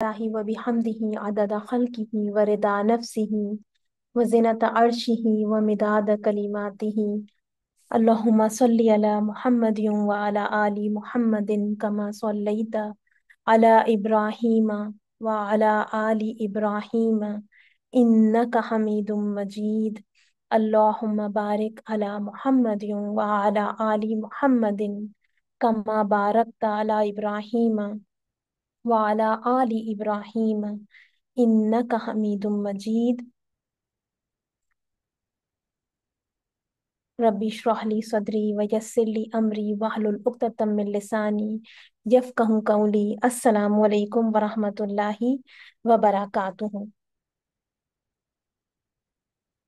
الله وبحمده عدد خلقه ورضا نفسه وزنة عرشه ومداد كلماته. اللهم صل على محمد وعلى آل محمد كما صليت على إبراهيم وعلى آل إبراهيم إنك حميد مجيد. اللهم بارك على محمد وعلى آل محمد كما باركت على إبراهيم وعلى آل إبراهيم إنك حميد مجيد. ربي اشرح لي صدري ويسر لي أمري واحلل عقدة من لساني يفقهوا قولي. السلام علیکم ورحمۃ اللہ وبرکاتہ۔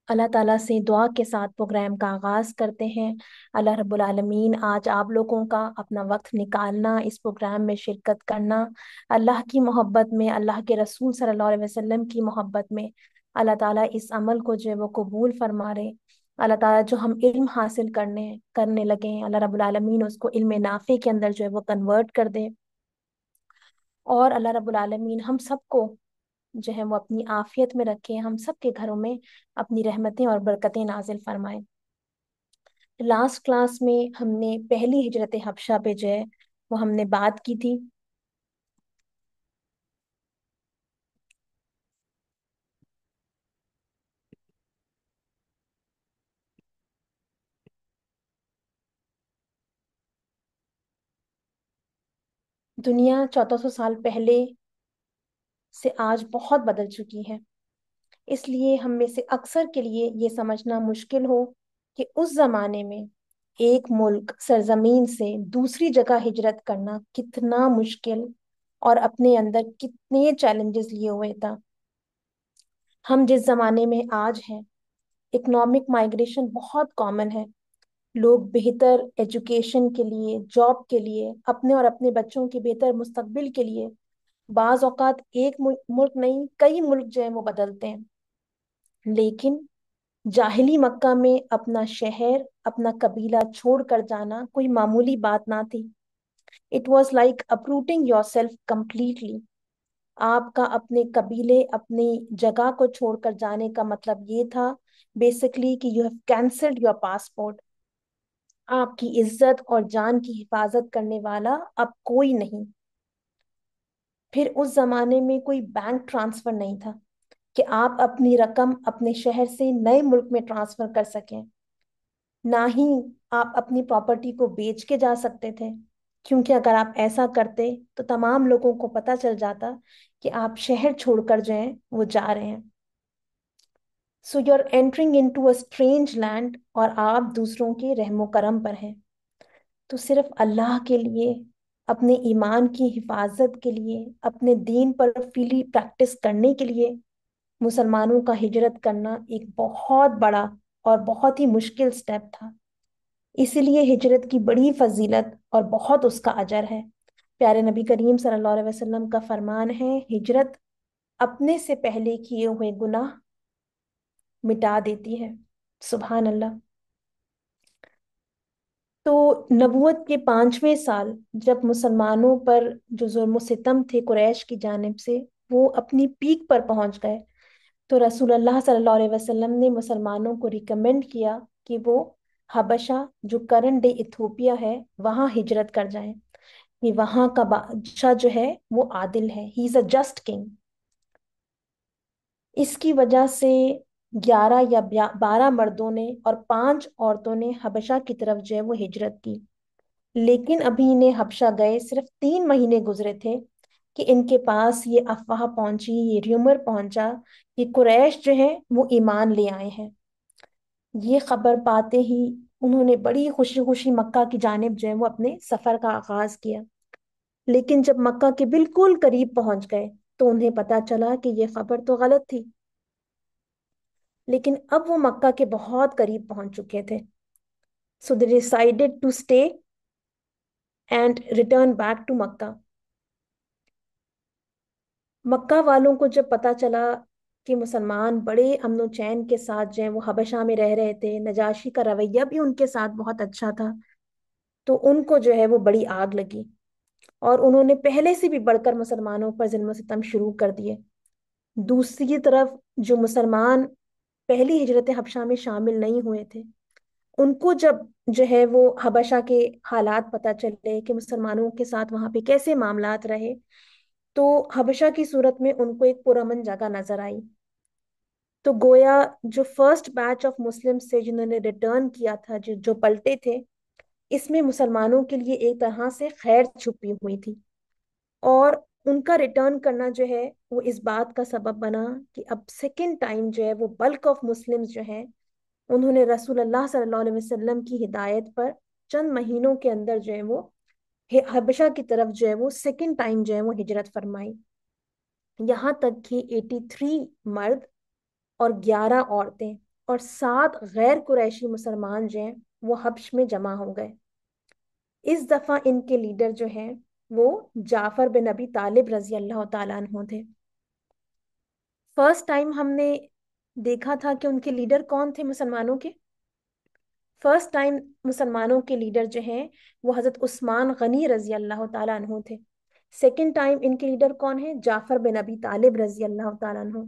اللہ تعالیٰ سے دعا کے ساتھ پروگرام کا آغاز کرتے ہیں۔ اللہ رب العالمین آج آپ لوگوں کا اپنا وقت نکالنا، اس پروگرام میں شرکت کرنا، اللہ کی محبت میں، اللہ کے رسول صلی اللہ علیہ وسلم کی محبت میں اللہ تعالیٰ اس عمل کو جو ہے وہ قبول فرما رہے۔ اللہ تعالیٰ جو ہم علم حاصل کرنے لگے ہیں، اللہ رب العالمین اس کو علم نافع کے اندر جو ہے وہ کنورٹ کر دے، اور اللہ رب العالمین ہم سب کو جو ہے وہ اپنی عافیت میں رکھے، ہم سب کے گھروں میں اپنی رحمتیں اور برکتیں نازل فرمائے۔ لاسٹ کلاس میں ہم نے پہلی ہجرت حبشہ پہ جو ہے وہ ہم نے بات کی تھی۔ دنیا 1400 سال پہلے سے آج بہت بدل چکی ہے، اس لیے ہم میں سے اکثر کے لیے یہ سمجھنا مشکل ہو کہ اس زمانے میں ایک ملک سرزمین سے دوسری جگہ ہجرت کرنا کتنا مشکل اور اپنے اندر کتنے چیلنجز لیے ہوئے تھا۔ ہم جس زمانے میں آج ہیں، اکنامک مائگریشن بہت کامن ہے۔ لوگ بہتر ایجوکیشن کے لیے، جاب کے لیے، اپنے اور اپنے بچوں کے بہتر مستقبل کے لیے بعض اوقات ایک ملک نہیں کئی ملک جو ہیں وہ بدلتے ہیں، لیکن جاہلی مکہ میں اپنا شہر، اپنا قبیلہ چھوڑ کر جانا کوئی معمولی بات نہ تھی۔ It was like uprooting yourself completely. آپ کا اپنے قبیلے، اپنی جگہ کو چھوڑ کر جانے کا مطلب یہ تھا بیسکلی کہ you have cancelled your passport. آپ کی عزت اور جان کی حفاظت کرنے والا اب کوئی نہیں۔ پھر اس زمانے میں کوئی بینک ٹرانسفر نہیں تھا کہ آپ اپنی رقم اپنے شہر سے نئے ملک میں ٹرانسفر کر سکیں، نہ ہی آپ اپنی پراپرٹی کو بیچ کے جا سکتے تھے، کیونکہ اگر آپ ایسا کرتے تو تمام لوگوں کو پتہ چل جاتا کہ آپ شہر چھوڑ کر جو ہیں وہ جا رہے ہیں۔ So you are entering into a strange land, اور آپ دوسروں کے رحم و کرم پر ہیں۔ تو صرف اللہ کے لیے، اپنے ایمان کی حفاظت کے لیے، اپنے دین پر فیلی پریکٹس کرنے کے لیے مسلمانوں کا ہجرت کرنا ایک بہت بڑا اور بہت ہی مشکل سٹیپ تھا۔ اسی لیے ہجرت کی بڑی فضیلت اور بہت اس کا اجر ہے۔ پیارے نبی کریم صلی اللہ علیہ وسلم کا فرمان ہے، ہجرت اپنے سے پہلے کیے ہوئے گناہ مٹا دیتی ہے۔ سبحان اللہ۔ تو نبوت کے 5ویں سال جب مسلمانوں پر جو ظلم و ستم تھے قریش کی جانب سے وہ اپنی پیک پر پہنچ گئے، تو رسول اللہ صلی اللہ علیہ وسلم نے مسلمانوں کو ریکمینڈ کیا کہ وہ حبشہ جو کرنٹ ڈے ایتھوپیا ہے وہاں ہجرت کر جائیں، کہ وہاں کا بادشاہ جو ہے وہ عادل ہے، ہی از اے جسٹ کنگ۔ اس کی وجہ سے 11 یا 12 مردوں نے اور 5 عورتوں نے حبشہ کی طرف جو ہے وہ ہجرت کی، لیکن ابھی انہیں حبشہ گئے صرف 3 مہینے گزرے تھے کہ ان کے پاس یہ افواہ پہنچی، یہ ریومر پہنچا کہ قریش جو ہیں وہ ایمان لے آئے ہیں۔ یہ خبر پاتے ہی انہوں نے بڑی خوشی خوشی مکہ کی جانب جو ہے وہ اپنے سفر کا آغاز کیا، لیکن جب مکہ کے بالکل قریب پہنچ گئے تو انہیں پتا چلا کہ یہ خبر تو غلط تھی، لیکن اب وہ مکہ کے بہت قریب پہنچ چکے تھے۔ So they decided to stay and return back to مکہ۔ مکہ والوں کو جب پتا چلا کہ مسلمان بڑے امن و چین کے ساتھ جو ہیں وہ حبشہ میں رہ رہے تھے، نجاشی کا رویہ بھی ان کے ساتھ بہت اچھا تھا، تو ان کو جو ہے وہ بڑی آگ لگی۔ اور انہوں نے پہلے سے بھی بڑھ کر مسلمانوں پر ظلم و ستم شروع کر دیے۔ دوسری طرف جو مسلمان پہلی ہجرت حبشہ میں شامل نہیں ہوئے تھے، ان کو جب جو ہے وہ حبشہ کے حالات پتہ چلے کہ مسلمانوں کے ساتھ وہاں پہ کیسے معاملات رہے، تو حبشہ کی صورت میں ان کو ایک پرامن جگہ نظر آئی۔ تو گویا جو فرسٹ بیچ آف مسلم سے جنہوں نے ریٹرن کیا تھا، جو پلٹے تھے، اس میں مسلمانوں کے لیے ایک طرح سے خیر چھپی ہوئی تھی۔ اور ان کا ریٹرن کرنا جو ہے وہ اس بات کا سبب بنا کہ اب سیکنڈ ٹائم جو ہے وہ بلک آف مسلمز جو ہیں، انہوں نے رسول اللہ صلی اللہ علیہ وسلم کی ہدایت پر چند مہینوں کے اندر جو ہے وہ حبشہ کی طرف جو ہے وہ سیکنڈ ٹائم جو ہے وہ ہجرت فرمائی۔ یہاں تک کہ 83 مرد اور 11 عورتیں اور 7 غیر قریشی مسلمان جو ہیں وہ حبش میں جمع ہو گئے۔ اس دفعہ ان کے لیڈر جو ہیں وہ جعفر بن ابی طالب رضی اللہ تعالیٰ عنہ تھے۔ فرسٹ ٹائم ہم نے دیکھا تھا کہ ان کے لیڈر کون تھے مسلمانوں کے۔ فرسٹ ٹائم مسلمانوں کے لیڈر جو ہیں وہ حضرت عثمان غنی رضی اللہ تعالیٰ عنہ تھے۔ سیکنڈ ٹائم ان کے لیڈر کون ہیں؟ جعفر بن ابی طالب رضی اللہ تعالیٰ عنہ۔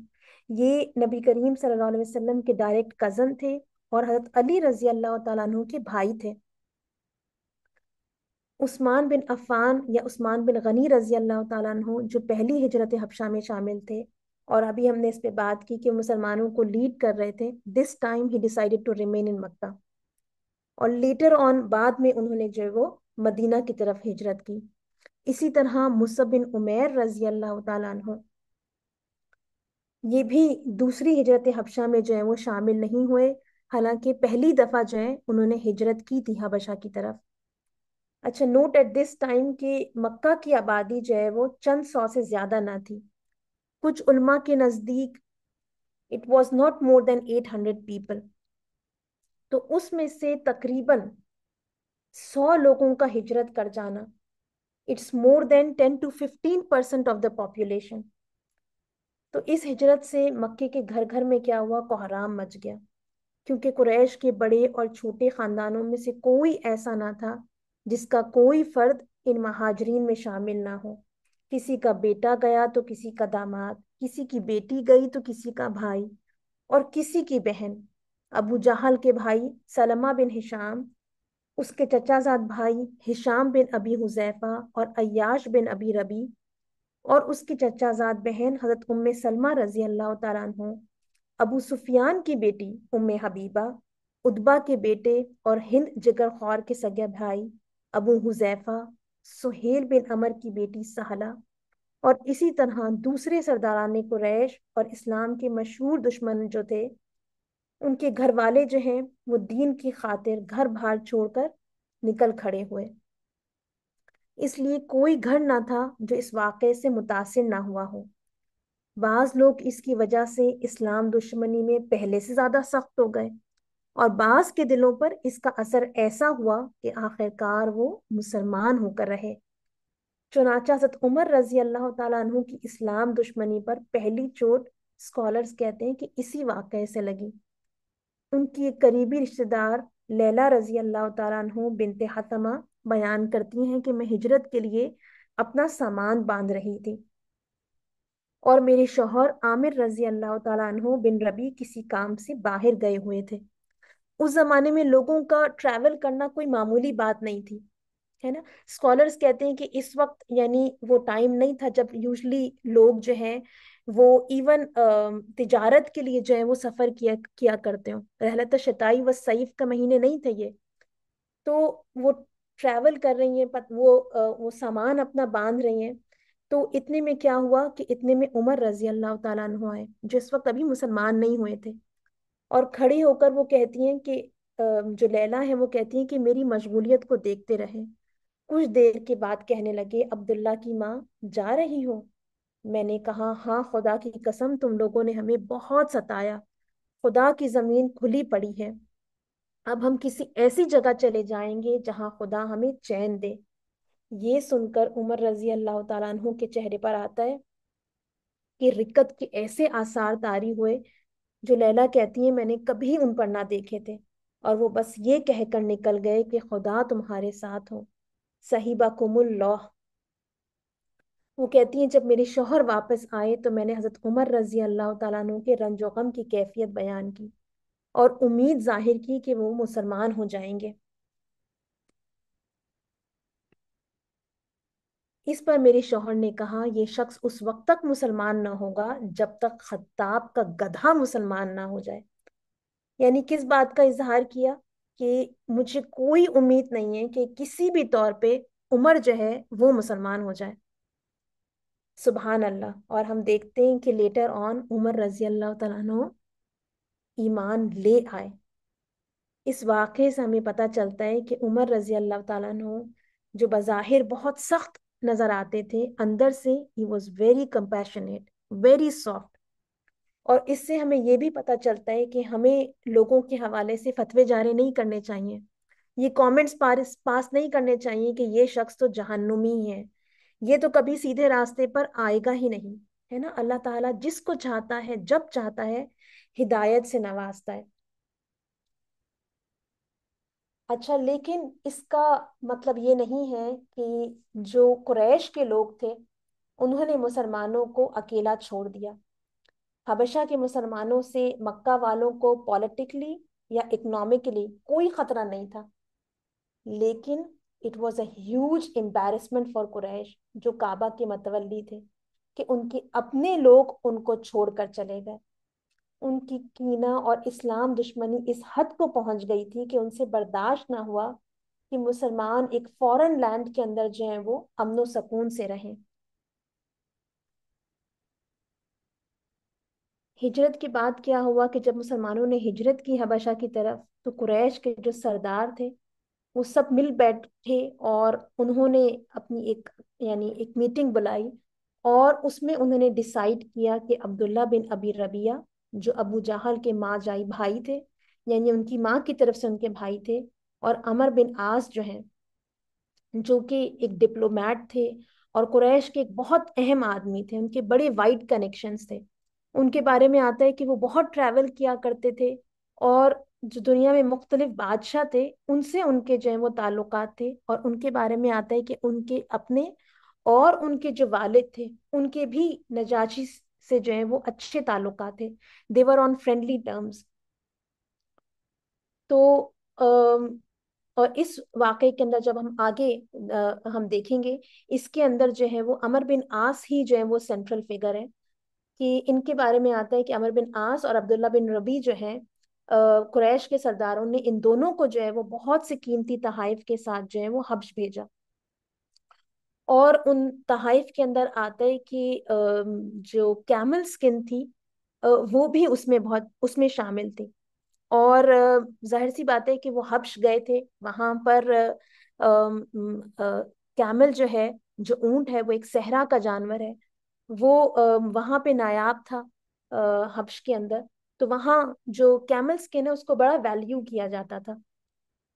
یہ نبی کریم صلی اللہ علیہ وسلم کے ڈائریکٹ کزن تھے اور حضرت علی رضی اللہ تعالیٰ عنہ کے بھائی تھے۔ عثمان بن عفان یا عثمان بن غنی رضی اللہ تعالیٰ عنہ جو پہلی ہجرت حبشہ میں شامل تھے، اور ابھی ہم نے اس پہ بات کی کہ مسلمانوں کو لیڈ کر رہے تھے، this time he decided to remain in Makkah, اور لیٹر آن بعد میں انہوں نے جو ہے وہ مدینہ کی طرف ہجرت کی۔ اسی طرح مصعب بن عمیر رضی اللہ تعالیٰ عنہ، یہ بھی دوسری ہجرت حبشہ میں جو ہے وہ شامل نہیں ہوئے، حالانکہ پہلی دفعہ جو ہے انہوں نے ہجرت کی تھی حبشہ کی طرف۔ اچھا، نوٹ ایٹ دس ٹائم کہ مکہ کی آبادی جو ہے وہ چند سو سے زیادہ نہ تھی۔ کچھ علماء کے نزدیک it was not more than 800 people. تو اس میں سے تقریباً 100 لوگوں کا ہجرت کر جانا، it's more than 10 to 15% of the population. تو اس ہجرت سے مکے کے گھر گھر میں کیا ہوا؟ کوہرام مچ گیا، کیونکہ قریش کے بڑے اور چھوٹے خاندانوں میں سے کوئی ایسا نہ تھا جس کا کوئی فرد ان مہاجرین میں شامل نہ ہو۔ کسی کا بیٹا گیا تو کسی کا داماد، کسی کی بیٹی گئی تو کسی کا بھائی، اور کسی کی بہن۔ ابو جہل کے بھائی سلمہ بن ہشام، اس کے چچا زاد بھائی ہشام بن ابی حذیفہ اور عیاش بن ابی ربی، اور اس کی چچا زاد بہن حضرت ام سلمہ رضی اللہ تعالیٰ عنہ، ابو سفیان کی بیٹی ام حبیبہ، اتبا کے بیٹے اور ہند جگر خور کے سگے بھائی ابو حذیفہ، سہیل بن عمر کی بیٹی سہلہ، اور اسی طرح دوسرے سرداران قریش اور اسلام کے مشہور دشمن جو تھے، ان کے گھر والے جو ہیں وہ دین کی خاطر گھر بار چھوڑ کر نکل کھڑے ہوئے۔ اس لیے کوئی گھر نہ تھا جو اس واقعے سے متاثر نہ ہوا ہو۔ بعض لوگ اس کی وجہ سے اسلام دشمنی میں پہلے سے زیادہ سخت ہو گئے، اور بعض کے دلوں پر اس کا اثر ایسا ہوا کہ آخرکار وہ مسلمان ہو کر رہے۔ چنانچہ حضرت عمر رضی اللہ تعالیٰ عنہ کی اسلام دشمنی پر پہلی چوٹ اسکالرز کہتے ہیں کہ اسی واقعے سے لگی۔ ان کی ایک قریبی رشتہ دار لیلا رضی اللہ تعالیٰ عنہ بنت حتمہ بیان کرتی ہیں کہ میں ہجرت کے لیے اپنا سامان باندھ رہی تھی، اور میرے شوہر عامر رضی اللہ تعالیٰ عنہ بن ربی کسی کام سے باہر گئے ہوئے تھے۔ اس زمانے میں لوگوں کا ٹریول کرنا کوئی معمولی بات نہیں تھی، ہے نا۔ اسکالرز کہتے ہیں کہ اس وقت یعنی وہ ٹائم نہیں تھا جب یوزلی لوگ جو ہیں وہ ایون تجارت کے لیے جو ہے وہ سفر کیا کرتے ہوں۔ رحلت شتائی و صیف کا مہینے نہیں تھے یہ، تو وہ ٹریول کر رہی ہیں، وہ سامان اپنا باندھ رہی ہیں۔ تو اتنے میں کیا ہوا کہ اتنے میں عمر رضی اللہ تعالیٰ عنہ آئے، جو اس وقت ابھی مسلمان نہیں ہوئے تھے، اور کھڑی ہو کر وہ کہتی ہیں کہ جو لیلا ہے وہ کہتی ہیں کہ میری مشغولیت کو دیکھتے رہے۔ کچھ دیر کے بعد کہنے لگے، عبداللہ کی ماں جا رہی ہو؟ میں نے کہا ہاں، خدا کی قسم تم لوگوں نے ہمیں بہت ستایا، خدا کی زمین کھلی پڑی ہے، اب ہم کسی ایسی جگہ چلے جائیں گے جہاں خدا ہمیں چین دے۔ یہ سن کر عمر رضی اللہ تعالیٰ عنہ کے چہرے پر آتا ہے کہ رکت کے ایسے آثار طاری ہوئے جو لیلا کہتی ہیں میں نے کبھی ان پر نہ دیکھے تھے، اور وہ بس یہ کہہ کر نکل گئے کہ خدا تمہارے ساتھ ہو، صحیبکم اللہ۔ وہ کہتی ہیں جب میرے شوہر واپس آئے تو میں نے حضرت عمر رضی اللہ تعالیٰ عنہ کے رنج و غم کی کیفیت بیان کی اور امید ظاہر کی کہ وہ مسلمان ہو جائیں گے۔ اس پر میرے شوہر نے کہا یہ شخص اس وقت تک مسلمان نہ ہوگا جب تک خطاب کا گدھا مسلمان نہ ہو جائے۔ یعنی کس بات کا اظہار کیا؟ کہ مجھے کوئی امید نہیں ہے کہ کسی بھی طور پہ عمر جو ہے وہ مسلمان ہو جائے۔ سبحان اللہ۔ اور ہم دیکھتے ہیں کہ لیٹر آن عمر رضی اللہ تعالیٰ عنہ ایمان لے آئے۔ اس واقعے سے ہمیں پتہ چلتا ہے کہ عمر رضی اللہ تعالیٰ عنہ جو بظاہر بہت سخت نظر آتے تھے، اندر سے he was very compassionate, very soft. اور اس سے ہمیں یہ بھی پتہ چلتا ہے کہ ہمیں لوگوں کے حوالے سے فتوے جاری نہیں کرنے چاہیے، یہ کامنٹس پاس نہیں کرنے چاہیے کہ یہ شخص تو جہنمی ہے، یہ تو کبھی سیدھے راستے پر آئے گا ہی نہیں، ہے نا۔ اللہ تعالیٰ جس کو چاہتا ہے جب چاہتا ہے ہدایت سے نوازتا ہے۔ اچھا، لیکن اس کا مطلب یہ نہیں ہے کہ جو قریش کے لوگ تھے انہوں نے مسلمانوں کو اکیلا چھوڑ دیا۔ حبشہ کے مسلمانوں سے مکہ والوں کو پولیٹیکلی یا اکنامکلی کوئی خطرہ نہیں تھا، لیکن it was a huge embarrassment for Quraysh جو کعبہ کے متولی تھے، کہ ان کے اپنے لوگ ان کو چھوڑ کر چلے گئے۔ ان کی کینہ اور اسلام دشمنی اس حد کو پہنچ گئی تھی کہ ان سے برداشت نہ ہوا کہ مسلمان ایک فورن لینڈ کے اندر جو ہیں وہ امن و سکون سے رہیں۔ ہجرت کے بعد کیا ہوا کہ جب مسلمانوں نے ہجرت کی حبشہ کی طرف، تو قریش کے جو سردار تھے وہ سب مل بیٹھے اور انہوں نے اپنی ایک میٹنگ بلائی، اور اس میں انہوں نے ڈیسائیڈ کیا کہ عبداللہ بن ابی ربیعہ جو ابو جہل کے ماں جائی بھائی تھے، یعنی ان کی ماں کی طرف سے ان کے بھائی تھے، اور عمر بن عاص جو ہیں جو کہ ایک ڈپلومیٹ تھے اور قریش کے ایک بہت اہم آدمی تھے، ان کے بڑے وائڈ کنیکشنز تھے۔ ان کے بارے میں آتا ہے کہ وہ بہت ٹریول کیا کرتے تھے، اور جو دنیا میں مختلف بادشاہ تھے ان سے ان کے جو ہیں وہ تعلقات تھے، اور ان کے بارے میں آتا ہے کہ ان کے اپنے اور ان کے جو والد تھے ان کے بھی نجاشی سے جو ہیں وہ اچھے تعلقات تھے، دیور آن فرینڈلی ٹرمز۔ تو اور اس واقعے کے اندر جب ہم آگے ہم دیکھیں گے، اس کے اندر جو ہے وہ عمر بن عاص ہی جو ہے وہ سینٹرل فگر ہے، کہ ان کے بارے میں آتا ہے کہ عمر بن عاص اور عبداللہ بن ربی جو ہیں قریش کے سرداروں نے ان دونوں کو جو ہے وہ بہت سے قیمتی تحائف کے ساتھ جو ہے وہ حبش بھیجا، اور ان تحائف کے اندر آتا ہے کہ جو کیمل سکن تھی وہ بھی اس میں شامل تھی۔ اور ظاہر سی بات ہے کہ وہ حبش گئے تھے، وہاں پر کیمل جو ہے، جو اونٹ ہے، وہ ایک صحرا کا جانور ہے، وہ وہاں پہ نایاب تھا حبش کے اندر، تو وہاں جو کیمل سکن ہے اس کو بڑا ویلیو کیا جاتا تھا۔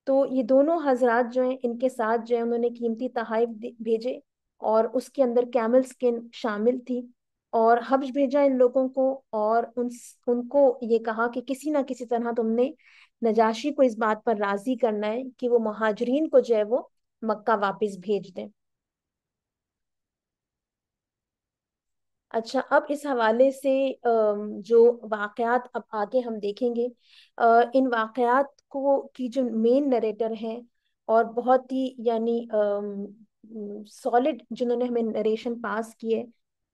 تو یہ دونوں حضرات جو ہیں ان کے ساتھ جو ہے انہوں نے قیمتی تحائف بھیجے، اور اس کے اندر کیمل سکن شامل تھی، اور حبش بھیجا ان لوگوں کو، اور ان کو یہ کہا کہ کسی نہ کسی طرح تم نے نجاشی کو اس بات پر راضی کرنا ہے کہ وہ مہاجرین کو جو ہے وہ مکہ واپس بھیج دیں۔ اچھا، اب اس حوالے سے جو واقعات اب آگے ہم دیکھیں گے، ان واقعات کو کی جو مین نریٹر ہیں اور بہت ہی یعنی سالڈ جنہوں نے ہمیں نریشن پاس کی ہے،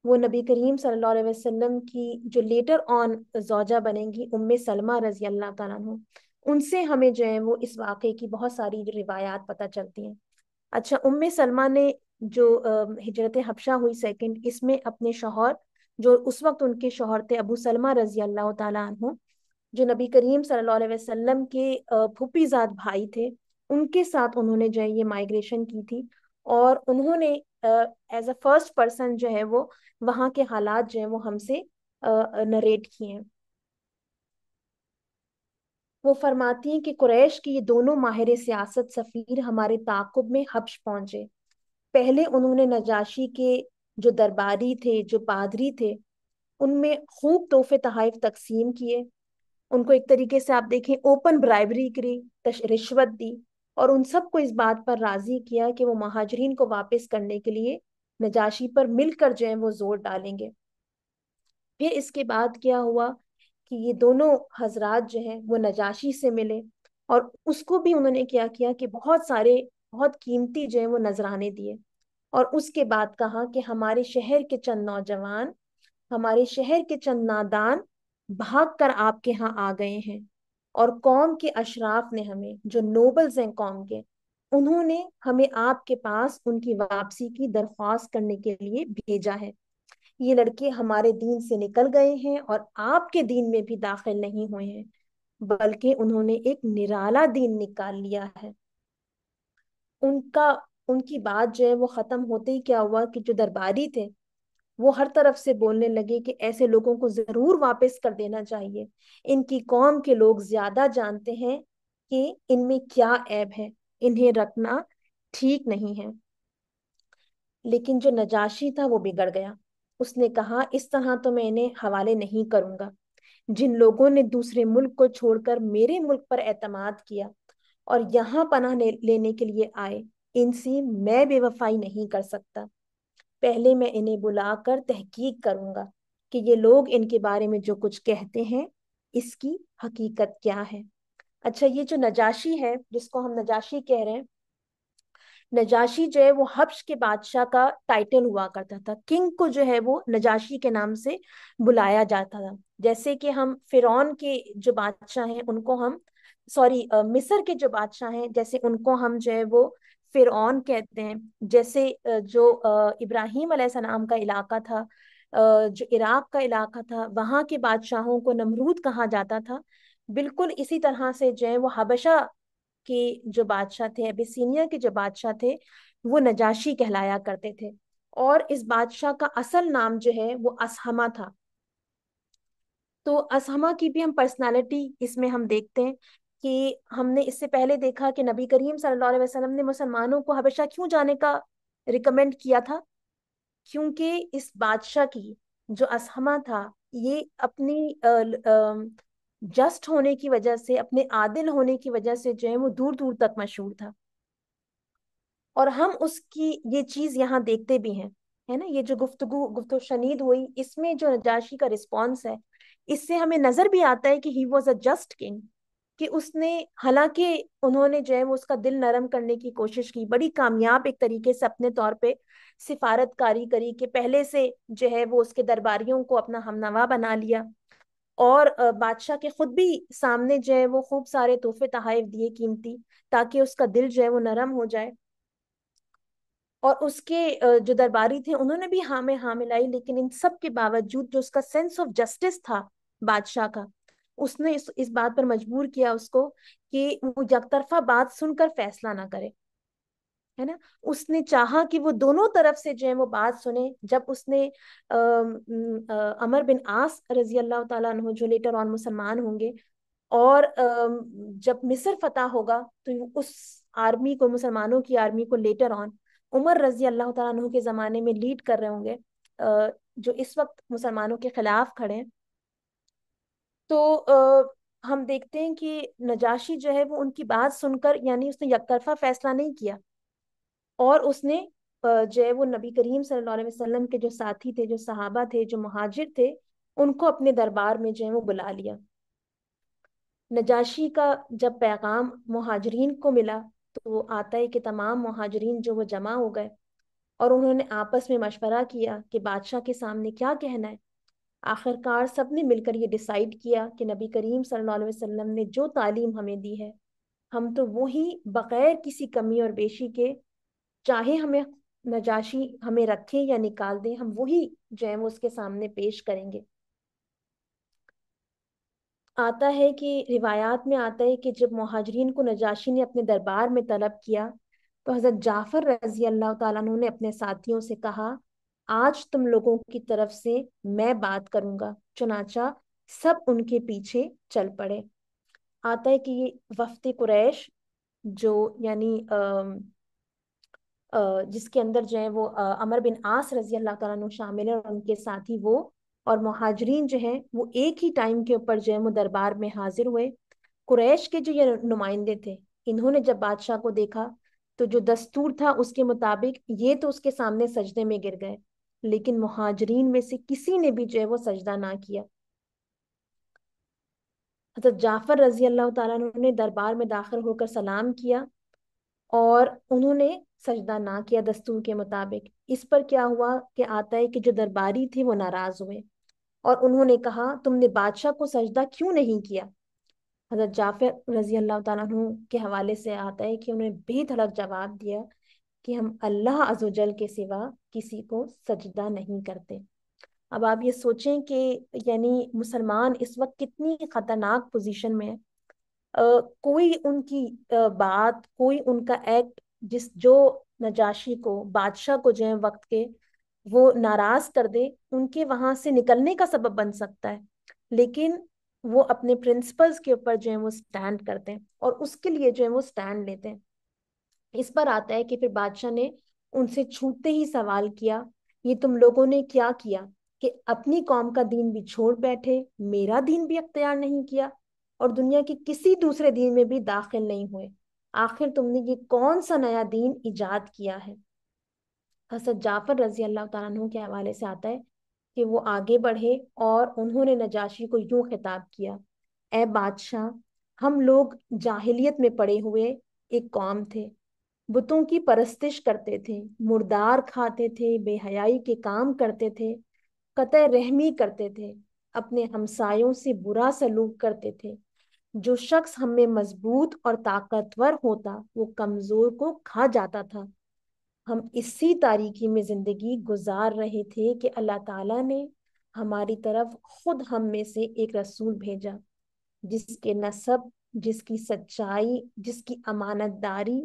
وہ نبی کریم صلی اللہ علیہ وسلم کی جو لیٹر آن زوجہ بنیں گی ام سلمہ رضی اللہ تعالیٰ عنہ، ان سے ہمیں جو ہے وہ اس واقعے کی بہت ساری روایات پتہ چلتی ہیں۔ اچھا، ام سلمہ نے جو ہجرت حبشہ ہوئی سیکنڈ، اس میں اپنے شوہر، جو اس وقت ان کے شوہر تھے ابو سلمہ رضی اللہ تعالیٰ عنہ، جو نبی کریم صلی اللہ علیہ وسلم کے پھوپھی زاد بھائی تھے، ان کے ساتھ انہوں نے جو ہے یہ مائگریشن کی تھی، اور انہوں نے ایز اے فرسٹ پرسن جو ہے وہ وہاں کے حالات جو ہیں وہ ہم سے نریٹ کیے ہیں۔ وہ فرماتی ہیں کہ قریش کی یہ دونوں ماہر سیاست سفیر ہمارے تعاقب میں حبش پہنچے۔ پہلے انہوں نے نجاشی کے جو درباری تھے، جو پادری تھے، ان میں خوب تحفے تحائف تقسیم کیے، ان کو ایک طریقے سے آپ دیکھیں اوپن برائبری کری، رشوت دی، اور ان سب کو اس بات پر راضی کیا کہ وہ مہاجرین کو واپس کرنے کے لیے نجاشی پر مل کر جو ہے وہ زور ڈالیں گے۔ پھر اس کے بعد کیا ہوا کہ یہ دونوں حضرات جو ہیں وہ نجاشی سے ملے، اور اس کو بھی انہوں نے کیا کیا کہ بہت سارے بہت قیمتی جو ہیں وہ نذرانے دیے، اور اس کے بعد کہا کہ ہمارے شہر کے چند نوجوان، ہمارے شہر کے چند نادان بھاگ کر آپ کے ہاں آ گئے ہیں، اور قوم کے اشراف نے ہمیں، جو نوبلز ہیں قوم کے، انہوں نے ہمیں آپ کے پاس ان کی واپسی کی درخواست کرنے کے لیے بھیجا ہے۔ یہ لڑکے ہمارے دین سے نکل گئے ہیں اور آپ کے دین میں بھی داخل نہیں ہوئے ہیں، بلکہ انہوں نے ایک نرالا دین نکال لیا ہے۔ ان کا ان کی بات جو ہے وہ ختم ہوتے ہی کیا ہوا کہ جو درباری تھے وہ ہر طرف سے بولنے لگے کہ ایسے لوگوں کو ضرور واپس کر دینا چاہیے، ان کی قوم کے لوگ زیادہ جانتے ہیں کہ ان میں کیا عیب ہے، انہیں رکھنا ٹھیک نہیں ہے۔ لیکن جو نجاشی تھا وہ بگڑ گیا، اس نے کہا اس طرح تو میں انہیں حوالے نہیں کروں گا۔ جن لوگوں نے دوسرے ملک کو چھوڑ کر میرے ملک پر اعتماد کیا اور یہاں پناہ لینے کے لیے آئے، ان سے میں بے وفائی نہیں کر سکتا۔ پہلے میں انہیں بلا کر تحقیق کروں گا کہ یہ لوگ ان کے بارے میں جو کچھ کہتے ہیں اس کی حقیقت کیا ہے۔ اچھا، یہ جو نجاشی ہے جس کو ہم نجاشی کہہ رہے ہیں، نجاشی جو ہے وہ حبش کے بادشاہ کا ٹائٹل ہوا کرتا تھا، کنگ کو جو ہے وہ نجاشی کے نام سے بلایا جاتا تھا۔ جیسے کہ ہم فرعون کے جو بادشاہ ہیں ان کو ہم مصر کے جو بادشاہ ہیں جیسے ان کو ہم جو ہے وہ فرعون کہتے ہیں، جیسے جو ابراہیم علیہ السلام کا علاقہ تھا، جو عراق کا علاقہ تھا، وہاں کے بادشاہوں کو نمرود کہا جاتا تھا، بالکل اسی طرح سے جو ہے وہ حبشہ کے جو بادشاہ تھے، ابیسینیا کے جو بادشاہ تھے، وہ نجاشی کہلایا کرتے تھے۔ اور اس بادشاہ کا اصل نام جو ہے وہ اسہمہ تھا۔ تو اسہمہ کی بھی ہم پرسنالٹی اس میں ہم دیکھتے ہیں کہ ہم نے اس سے پہلے دیکھا کہ نبی کریم صلی اللہ علیہ وسلم نے مسلمانوں کو حبشہ کیوں جانے کا ریکمینڈ کیا تھا؟ کیونکہ اس بادشاہ کی جو اسہمہ تھا، یہ اپنی جسٹ ہونے کی وجہ سے، اپنے عادل ہونے کی وجہ سے جو ہے وہ دور دور تک مشہور تھا، اور ہم اس کی یہ چیز یہاں دیکھتے بھی ہیں، ہے نا؟ یہ جو گفتگو شنید ہوئی، اس میں جو نجاشی کا رسپانس ہے، اس سے ہمیں نظر بھی آتا ہے کہ he was a just king, کہ اس نے، حالانکہ انہوں نے جو ہے وہ اس کا دل نرم کرنے کی کوشش کی، بڑی کامیاب ایک طریقے سے اپنے طور پہ سفارت کاری کری کہ پہلے سے جو ہے وہ اس کے درباریوں کو اپنا ہمنوا بنا لیا، اور بادشاہ کے خود بھی سامنے جو ہے وہ خوب سارے تحفے تحائف دیے قیمتی، تاکہ اس کا دل جو ہے وہ نرم ہو جائے۔ اور اس کے جو درباری تھے انہوں نے بھی ہاں میں ہاں ملائی، لیکن ان سب کے باوجود جو اس کا سینس آف جسٹس تھا بادشاہ کا، اس نے اس بات پر مجبور کیا اس کو کہ وہ یک طرفہ بات سن کر فیصلہ نہ کرے، ہے نا؟ اس نے چاہا کہ وہ دونوں طرف سے جو ہے وہ بات سنے۔ جب اس نے عمر بن عاص رضی اللہ تعالیٰ عنہ، جو لیٹر آن مسلمان ہوں گے، اور جب مصر فتح ہوگا تو اس آرمی کو، مسلمانوں کی آرمی کو لیٹر آن عمر رضی اللہ تعالیٰ عنہ کے زمانے میں لیڈ کر رہے ہوں گے، جو اس وقت مسلمانوں کے خلاف کھڑے ہیں، تو ہم دیکھتے ہیں کہ نجاشی جو ہے وہ ان کی بات سن کر، یعنی اس نے یک طرفہ فیصلہ نہیں کیا، اور اس نے جو ہے وہ نبی کریم صلی اللہ علیہ وسلم کے جو ساتھی تھے، جو صحابہ تھے، جو مہاجر تھے، ان کو اپنے دربار میں جو ہے وہ بلا لیا۔ نجاشی کا جب پیغام مہاجرین کو ملا تو وہ آتا ہے کہ تمام مہاجرین جو وہ جمع ہو گئے، اور انہوں نے آپس میں مشورہ کیا کہ بادشاہ کے سامنے کیا کہنا ہے۔ آخر کار سب نے مل کر یہ ڈیسائیڈ کیا کہ نبی کریم صلی اللہ علیہ وسلم نے جو تعلیم ہمیں دی ہے، ہم تو وہی بغیر کسی کمی اور بیشی کے، چاہے ہمیں نجاشی ہمیں رکھے یا نکال دیں، ہم وہی جو ہے وہ اس کے سامنے پیش کریں گے۔ آتا ہے کہ روایات میں آتا ہے کہ جب مہاجرین کو نجاشی نے اپنے دربار میں طلب کیا تو حضرت جعفر رضی اللہ تعالیٰ عنہ نے اپنے ساتھیوں سے کہا آج تم لوگوں کی طرف سے میں بات کروں گا، چنانچہ سب ان کے پیچھے چل پڑے۔ آتا ہے کہ یہ وفد قریش، جو یعنی جس کے اندر جو ہے وہ عمر بن عاص رضی اللہ تعالیٰ عنہ شامل ہے، اور ان کے ساتھی وہ اور مہاجرین جو ہیں وہ ایک ہی ٹائم کے اوپر جو ہے وہ دربار میں حاضر ہوئے۔ قریش کے جو یہ نمائندے تھے، انہوں نے جب بادشاہ کو دیکھا تو جو دستور تھا اس کے مطابق یہ تو اس کے سامنے سجدے میں گر گئے، لیکن مہاجرین میں سے کسی نے بھی جو ہے وہ سجدہ نہ کیا۔ حضرت جعفر رضی اللہ تعالیٰ عنہ نے دربار میں داخل ہو کر سلام کیا اور انہوں نے سجدہ نہ کیا دستور کے مطابق۔ اس پر کیا ہوا کہ آتا ہے کہ جو درباری تھے وہ ناراض ہوئے اور انہوں نے کہا تم نے بادشاہ کو سجدہ کیوں نہیں کیا؟ حضرت جعفر رضی اللہ تعالیٰ عنہ کے حوالے سے آتا ہے کہ انہوں نے بے دھڑک جواب دیا کہ ہم اللہ عز و جل کے سوا کسی کو سجدہ نہیں کرتے۔ اب آپ یہ سوچیں کہ یعنی مسلمان اس وقت کتنی خطرناک پوزیشن میں ہے۔ کوئی ان کی بات، کوئی ان کا ایکٹ جو نجاشی کو، بادشاہ کو جو ہے وقت کے، وہ ناراض کر دے، ان کے وہاں سے نکلنے کا سبب بن سکتا ہے، لیکن وہ اپنے پرنسپلز کے اوپر جو ہے وہ سٹینڈ کرتے ہیں اور اس کے لیے جو ہے وہ سٹینڈ لیتے ہیں۔ اس پر آتا ہے کہ پھر بادشاہ نے ان سے چھوٹتے ہی سوال کیا، یہ تم لوگوں نے کیا کیا کہ اپنی قوم کا دین بھی چھوڑ بیٹھے، میرا دین بھی اختیار نہیں کیا اور دنیا کے کسی دوسرے دین میں بھی داخل نہیں ہوئے؟ آخر تم نے یہ کون سا نیا دین ایجاد کیا ہے؟ حضرت جعفر رضی اللہ تعالیٰ عنہ کے حوالے سے آتا ہے کہ وہ آگے بڑھے اور انہوں نے نجاشی کو یوں خطاب کیا، اے بادشاہ، ہم لوگ جاہلیت میں پڑے ہوئے ایک قوم تھے، بتوں کی پرستش کرتے تھے، مردار کھاتے تھے، بے حیائی کے کام کرتے تھے، قطع رحمی کرتے تھے، اپنے ہمسایوں سے برا سلوک کرتے تھے۔ جو شخص ہم میں مضبوط اور طاقتور ہوتا وہ کمزور کو کھا جاتا تھا۔ ہم اسی تاریکی میں زندگی گزار رہے تھے کہ اللہ تعالیٰ نے ہماری طرف خود ہم میں سے ایک رسول بھیجا، جس کے نسب، جس کی سچائی، جس کی امانت داری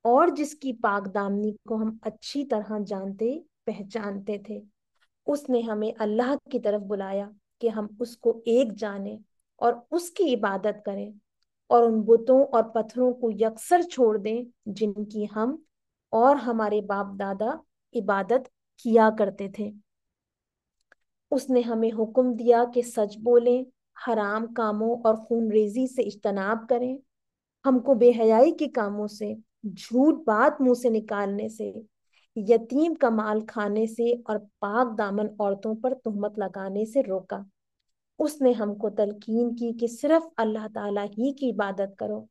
اور جس کی پاک دامنی کو ہم اچھی طرح جانتے پہچانتے تھے۔ اس نے ہمیں اللہ کی طرف بلایا کہ ہم اس کو ایک جانیں اور اس کی عبادت کریں اور ان بتوں اور پتھروں کو یکسر چھوڑ دیں جن کی ہم اور ہمارے باپ دادا عبادت کیا کرتے تھے۔ اس نے ہمیں حکم دیا کہ سچ بولیں، حرام کاموں اور خون ریزی سے اجتناب کریں، ہم کو بے حیائی کے کاموں سے، جھوٹ بات منہ سے نکالنے سے، یتیم کا مال کھانے سے اور پاک دامن عورتوں پر تہمت لگانے سے روکا۔ اس نے ہم کو تلقین کی کہ صرف اللہ تعالیٰ ہی کی عبادت کرو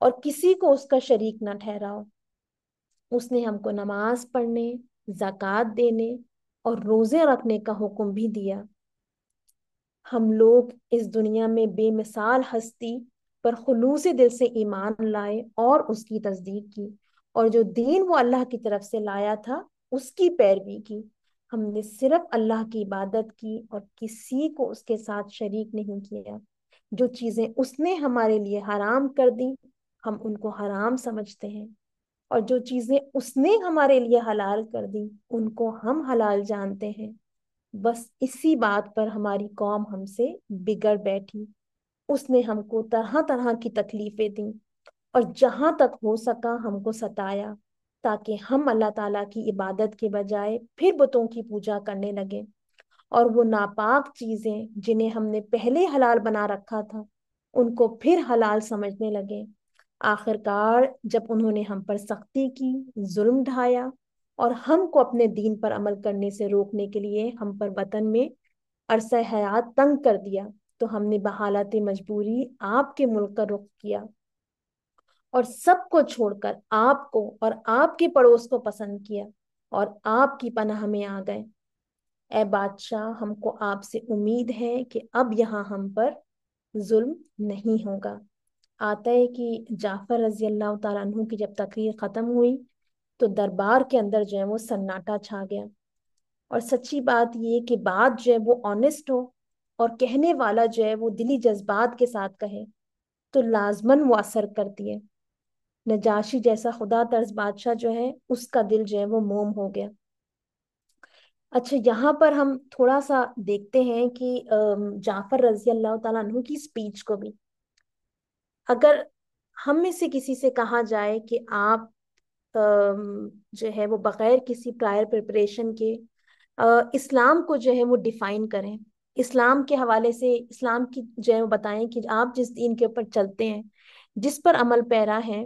اور کسی کو اس کا شریک نہ ٹھہراؤ۔ اس نے ہم کو نماز پڑھنے، زکوٰۃ دینے اور روزے رکھنے کا حکم بھی دیا۔ ہم لوگ اس دنیا میں بے مثال ہستی پر خلوص دل سے ایمان لائے اور اس کی تصدیق کی، اور جو دین وہ اللہ کی طرف سے لایا تھا اس کی پیروی کی۔ ہم نے صرف اللہ کی عبادت کی اور کسی کو اس کے ساتھ شریک نہیں کیا۔ جو چیزیں اس نے ہمارے لیے حرام کر دی ہم ان کو حرام سمجھتے ہیں، اور جو چیزیں اس نے ہمارے لیے حلال کر دی ان کو ہم حلال جانتے ہیں۔ بس اسی بات پر ہماری قوم ہم سے بگڑ بیٹھی۔ اس نے ہم کو طرح طرح کی تکلیفیں دیں اور جہاں تک ہو سکا ہم کو ستایا، تاکہ ہم اللہ تعالیٰ کی عبادت کے بجائے پھر بتوں کی پوجا کرنے لگے اور وہ ناپاک چیزیں جنہیں ہم نے پہلے حلال بنا رکھا تھا ان کو پھر حلال سمجھنے لگے۔ آخر کار جب انہوں نے ہم پر سختی کی، ظلم ڈھایا اور ہم کو اپنے دین پر عمل کرنے سے روکنے کے لیے ہم پر وطن میں عرصہ حیات تنگ کر دیا، تو ہم نے بحالت مجبوری آپ کے ملک کا رخ کیا اور سب کو چھوڑ کر آپ کو اور آپ کے پڑوس کو پسند کیا اور آپ کی پناہ میں آ گئے۔ اے بادشاہ، ہم کو آپ سے امید ہے کہ اب یہاں ہم پر ظلم نہیں ہوگا۔ آتا ہے کہ جعفر رضی اللہ تعالیٰ عنہ کی جب تقریر ختم ہوئی تو دربار کے اندر جو ہے وہ سناٹا چھا گیا، اور سچی بات یہ کہ بات جو ہے وہ آنےسٹ ہو اور کہنے والا جو ہے وہ دلی جذبات کے ساتھ کہے تو لازماً وہ اثر کرتی ہے۔ نجاشی جیسا خدا طرز بادشاہ جو ہے اس کا دل جو ہے وہ موم ہو گیا۔ اچھا، یہاں پر ہم تھوڑا سا دیکھتے ہیں کہ جعفر رضی اللہ تعالیٰ عنہ کی سپیچ کو بھی، اگر ہم میں سے کسی سے کہا جائے کہ آپ جو ہے وہ بغیر کسی پرائر پریپریشن کے اسلام کو جو ہے وہ ڈیفائن کریں، اسلام کے حوالے سے اسلام کی جو ہے وہ بتائیں کہ آپ جس دین کے اوپر چلتے ہیں، جس پر عمل پیرا ہیں،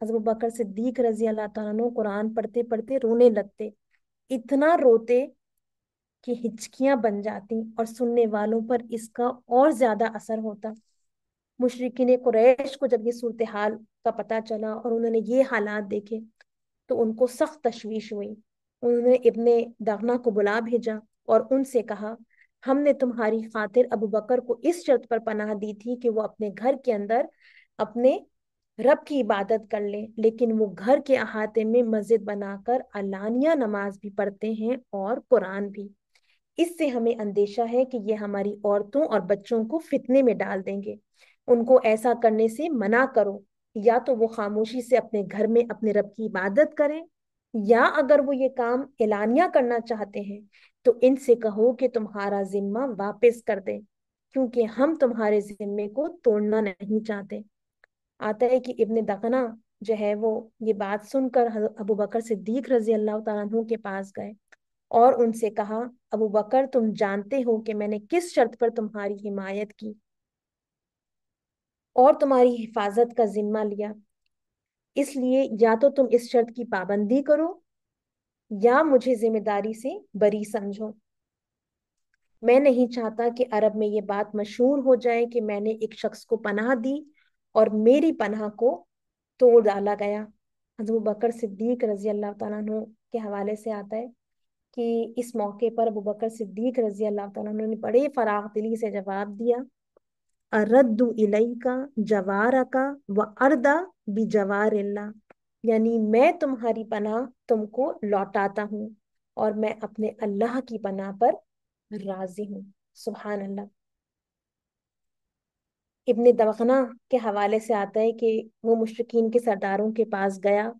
حضرت بکر صدیق رضی اللہ تعالیٰ عنہ قرآن پڑھتے پڑھتے رونے لگتے، اتنا روتے کہ ہچکیاں بن جاتی اور سننے والوں پر اس کا اور زیادہ اثر ہوتا۔ مشرکین قریش کو جب یہ صورتحال کا پتہ چلا اور انہوں نے یہ حالات دیکھے تو ان کو سخت تشویش ہوئی۔ انہوں نے ابن دغنہ کو بلا بھیجا اور ان سے کہا، ہم نے تمہاری خاطر ابو بکر کو اس شرط پر پناہ دی تھی کہ وہ اپنے گھر کے اندر اپنے رب کی عبادت کر لیں، لیکن وہ گھر کے احاطے میں مسجد بنا کر علانیہ نماز بھی پڑھتے ہیں اور قرآن بھی۔ اس سے ہمیں اندیشہ ہے کہ یہ ہماری عورتوں اور بچوں کو فتنے میں ڈال دیں گے۔ ان کو ایسا کرنے سے منع کرو، یا تو وہ خاموشی سے اپنے گھر میں اپنے رب کی عبادت کریں، یا اگر وہ یہ کام اعلانیہ کرنا چاہتے ہیں تو ان سے کہو کہ تمہارا ذمہ واپس کر دیں، کیونکہ ہم تمہارے ذمے کو توڑنا نہیں چاہتے۔ آتا ہے کہ ابن دغنہ جو ہے وہ یہ بات سن کر ابو بکر صدیق رضی اللہ تعالیٰ عنہ کے پاس گئے اور ان سے کہا، ابو بکر تم جانتے ہو کہ میں نے کس شرط پر تمہاری حمایت کی اور تمہاری حفاظت کا ذمہ لیا، اس لیے یا تو تم اس شرط کی پابندی کرو یا مجھے ذمہ داری سے بری سمجھو۔ میں نہیں چاہتا کہ عرب میں یہ بات مشہور ہو جائے کہ میں نے ایک شخص کو پناہ دی اور میری پناہ کو توڑ ڈالا گیا۔ حضرت بکر صدیق رضی اللہ تعالیٰ عنہ کے حوالے سے آتا ہے کہ اس موقع پر ابو بکر صدیق رضی اللہ تعالیٰ عنہ نے بڑے فراغ دلی سے جواب دیا، اردو الیکا جوارکا و اردا بجوار اللہ، یعنی میں تمہاری پناہ تم کو لوٹاتا ہوں اور میں اپنے اللہ کی پناہ پر راضی ہوں۔ سبحان اللہ۔ ابن دغنہ کے حوالے سے آتا ہے کہ وہ مشرکین کے سرداروں کے پاس گیا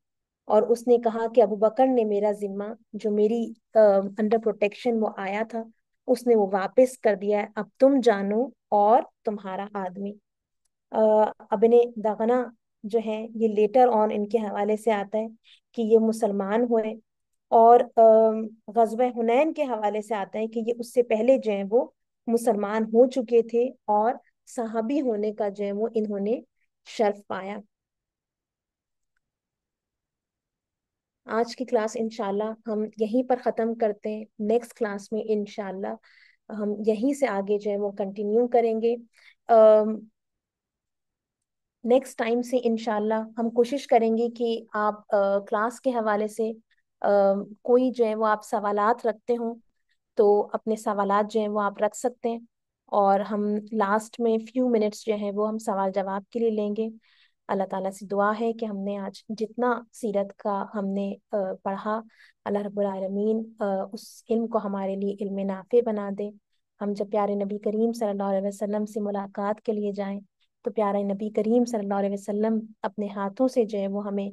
اور اس نے کہا کہ ابو بکر نے میرا ذمہ جو میری انڈر پروٹیکشن وہ آیا تھا اس نے وہ واپس کر دیا ہے، اب تم جانو اور تمہارا آدمی۔ ابن دغنہ جو ہے یہ لیٹر آن ان کے حوالے سے آتا ہے کہ یہ مسلمان ہوئے، اور غزوہ حنین کے حوالے سے آتا ہے کہ یہ اس سے پہلے جو ہے وہ مسلمان ہو چکے تھے اور صحابی ہونے کا جو ہے وہ انہوں نے شرف پایا۔ آج کی کلاس انشاءاللہ ہم یہیں پر ختم کرتے ہیں، نیکسٹ کلاس میں انشاءاللہ ہم یہیں سے آگے جو ہے وہ کنٹینیو کریں گے۔ نیکسٹ ٹائم سے انشاءاللہ ہم کوشش کریں گے کہ آپ کلاس کے حوالے سے کوئی جو ہے وہ آپ سوالات رکھتے ہوں تو اپنے سوالات جو ہیں وہ آپ رکھ سکتے ہیں، اور ہم لاسٹ میں فیو منٹس جو ہیں وہ ہم سوال جواب کے لیے لیں گے۔ اللہ تعالیٰ سے دعا ہے کہ ہم نے آج جتنا سیرت کا ہم نے پڑھا، اللہ رب العالمین اس علم کو ہمارے لیے علم نافع بنا دے۔ ہم جب پیارے نبی کریم صلی اللہ علیہ وسلم سے ملاقات کے لیے جائیں تو پیارے نبی کریم صلی اللہ علیہ وسلم اپنے ہاتھوں سے جو ہے وہ ہمیں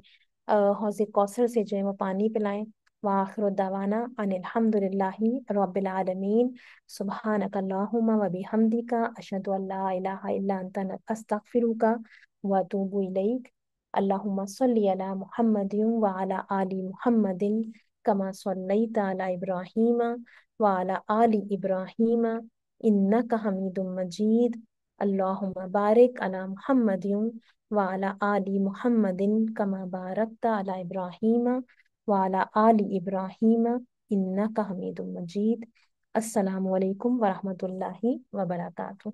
حوض کوثر سے جو ہے وہ پانی پلائیں۔ وآخر دعوانا ان الحمد للہ رب العالمین۔ سبحانک اللہم و بحمدک، اشہد ان لا الہ الا انت، استغفرک و اتوب الیک۔ اللہم صلی علی محمد وعلی آل محمد کما صلیت علی ابراہیم وعلی آل ابراہیم انک حمید مجید۔ اللہم بارک علی محمد وعلی آل محمد کما بارکت علی ابراہیم وعلی آل ابراہیم انک حمید مجید۔ السلام علیکم ورحمۃ اللہ وبرکاتہ۔